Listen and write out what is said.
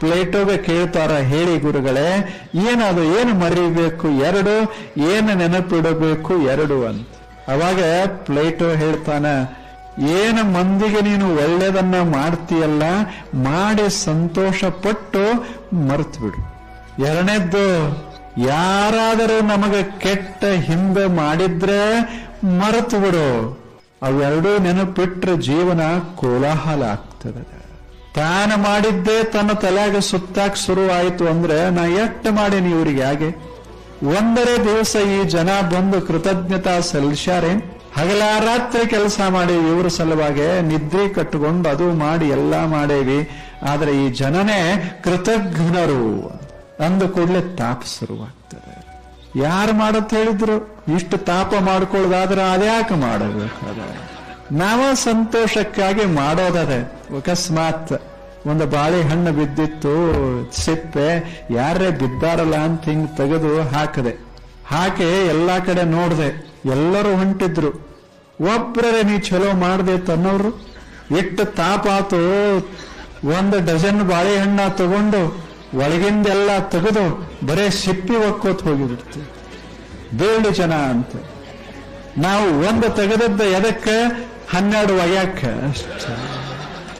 ಪ್ಲೇಟೋಗೆ ಕೇಳ್ತಾರ, ಹೇಳಿ ಗುರುಗಳೇ, ಏನದು, ಏನು ಮರಿಬೇಕು 2, ಏನು ನೆನಪಿಡಬೇಕು 2 ಅಂತ. ಅವಾಗ ಪ್ಲೇಟೋ ಹೇಳ್ತಾನ, ಏನು ಮಂದಿಗೆ ನೀನು ಒಳ್ಳೆಯದನ್ನ ಮಾಡ್ತೀಯಲ್ಲ, ಮಾಡಿ ಸಂತೋಷ ಪಟ್ಟು ಮರ್ತು ಬಿಡು. 2ನೇದ್ದು, ಯಾರಾದರೂ ನಮಗೆ ಕೆಟ್ಟ ಹಿಂದೆ ಮಾಡಿದ್ರೆ ಮರೆತು ಬಿಡು. ಅವೆರಡೂ ನೆನಪಿಟ್ರೆ ಜೀವನ ಕೋಲಾಹಲ ಆಗ್ತದೆ. ತಾನು ಮಾಡಿದ್ದೇ ತನ್ನ ತಲೆಯಾಗ ಸುತ್ತಾಕ್ ಶುರುವಾಯಿತು ಅಂದ್ರೆ ನಾ ಎಷ್ಟು ಮಾಡೀನಿ ಇವ್ರಿಗೆ ಹಾಗೆ. 1 ದಿವಸ ಈ ಜನ ಬಂದು ಕೃತಜ್ಞತಾ ಸಲ್ಲಿಸ್ಯಾರೆ. ಹಗಲ ರಾತ್ರಿ ಕೆಲಸ ಮಾಡಿ ಇವ್ರ ಸಲುವಾಗಿ ನಿದ್ರೆ ಕಟ್ಟಿಕೊಂಡು ಅದು ಮಾಡಿ ಎಲ್ಲ ಮಾಡೇವಿ. ಆದ್ರೆ ಈ ಜನನೇ ಕೃತಜ್ಞರು ಅಂದ ಕೂಡಲೇ ತಾಪ ಶುರುವಾಗ್ತದೆ. ಯಾರು ಮಾಡತ್ ಹೇಳಿದ್ರು? ಇಷ್ಟು ತಾಪ ಮಾಡ್ಕೊಳ್ಳೋದಾದ್ರೆ ಅದ್ಯಾಕೆ ಮಾಡಬೇಕಾದ್ರೆ ನಾವ ಸಂತೋಷಕ್ಕಾಗಿ ಮಾಡೋದದೆ. ಅಕಸ್ಮಾತ್ ಒಂದು ಬಾಳೆಹಣ್ಣು ಬಿದ್ದಿತ್ತು, ಸಿಪ್ಪೆ, ಯಾರೇ ಬಿದ್ದಾರಲ್ಲ ಅಂತ ಹಿಂಗ್ ತೆಗೆದು ಹಾಕಿ ಎಲ್ಲಾ ಕಡೆ ನೋಡ್ದೆ, ಎಲ್ಲರೂ ಹೊಂಟಿದ್ರು. ಒಬ್ಬರೇ ನೀ ಚಲೋ ಮಾಡ್ದೆ ತನ್ನವ್ರು. ಎಷ್ಟು ತಾಪ ಆತು, 1 ಡಜನ್ ಬಾಳೆಹಣ್ಣ ತಗೊಂಡು ಒಳಗಿಂದೆಲ್ಲ ತೆಗೆದು ಬರೇ ಸಿಪ್ಪಿ ಒಕ್ಕೋತ್ ಹೋಗಿಬಿಡ್ತೀವಿ. 7 ಜನ ಅಂತ ನಾವು 1 ತೆಗೆದದ್ದ ಎದಕ್ಕೆ 12 ಒಯ್ಯಾಕ ಅಷ್ಟೇ.